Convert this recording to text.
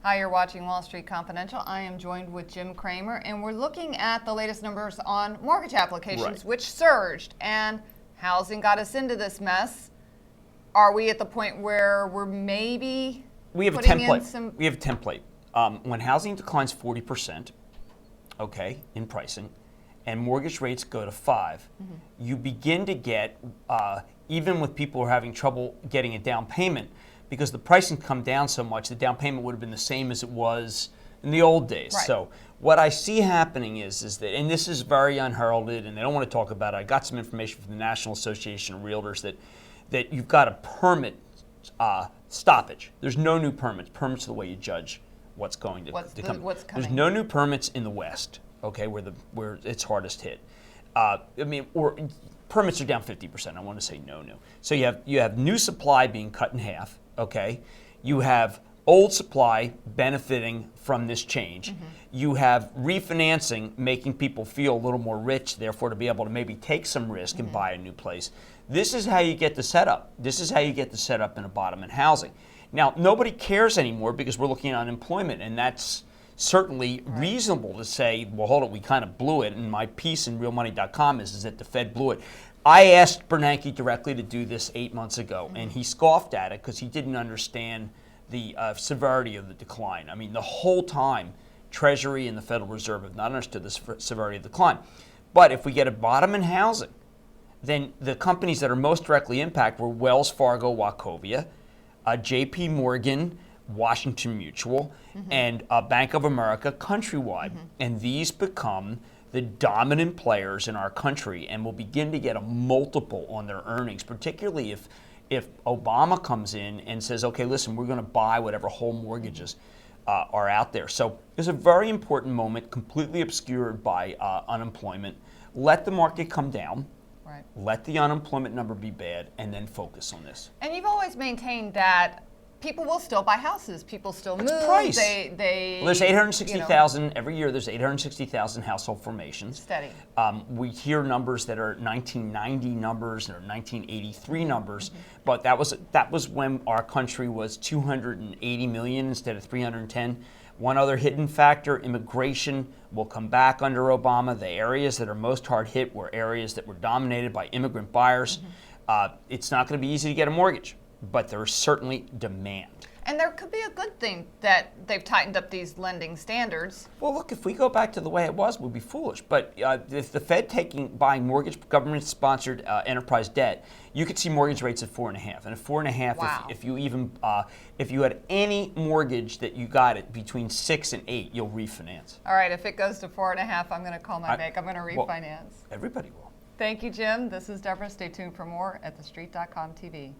Hi, you're watching Wall Street Confidential. I am joined with Jim Cramer, and we're looking at the latest numbers on mortgage applications, which surged, and housing got us into this mess. Are we at the point where we're maybe we have a template? We have a template. When housing declines 40%, okay, in pricing, and mortgage rates go to 5, you begin to get, even with people who are having trouble getting a down payment, because the pricing come down so much, the down payment would have been the same as it was in the old days. Right. So what I see happening is that, and this is very unheralded, and they don't want to talk about it. I got some information from the National Association of Realtors that you've got a permit stoppage. There's no new permits. Permits are the way you judge what's going to come. What's coming? There's no new permits in the West, okay, where it's hardest hit. Or permits are down 50%. I want to say no new. So you have new supply being cut in half. Okay, you have old supply benefiting from this change. You have refinancing making people feel a little more rich, therefore to be able to maybe take some risk and buy a new place. This is how you get the setup. This is how you get the setup in a bottom in housing. Now, nobody cares anymore because we're looking at unemployment, and that's certainly reasonable to say, well, hold on, we kind of blew it, and my piece in realmoney.com is that the Fed blew it. I asked Bernanke directly to do this 8 months ago, and he scoffed at it because he didn't understand the severity of the decline. I mean, the whole time, Treasury and the Federal Reserve have not understood the severity of the decline. But if we get a bottom in housing, then the companies that are most directly impacted were Wells Fargo, Wachovia, JP Morgan, Washington Mutual, and Bank of America Countrywide. And these become the dominant players in our country and will begin to get a multiple on their earnings, particularly if Obama comes in and says, okay, listen, we're going to buy whatever whole mortgages are out there. So there's a very important moment, completely obscured by unemployment. Let the market come down. Right. Let the unemployment number be bad, and then focus on this. And you've always maintained that people will still buy houses. People still move. Price. Well, there's 860,000 every year. There's 860,000 household formations. Steady. We hear numbers that are 1990 numbers or 1983 numbers, but that was when our country was 280 million instead of 310. One other hidden factor: immigration will come back under Obama. The areas that are most hard hit were areas that were dominated by immigrant buyers. It's not going to be easy to get a mortgage, but there is certainly demand. And there could be a good thing that they've tightened up these lending standards. Well, look, if we go back to the way it was, we'd be foolish. But if the Fed buying mortgage, government-sponsored enterprise debt, you could see mortgage rates at 4.5. And at 4.5, wow. if you had any mortgage that you got at between 6 and 8, you'll refinance. All right, if it goes to 4.5, I'm going to call my bank. I'm going to refinance. Well, everybody will. Thank you, Jim. This is Deborah. Stay tuned for more at thestreet.com TV.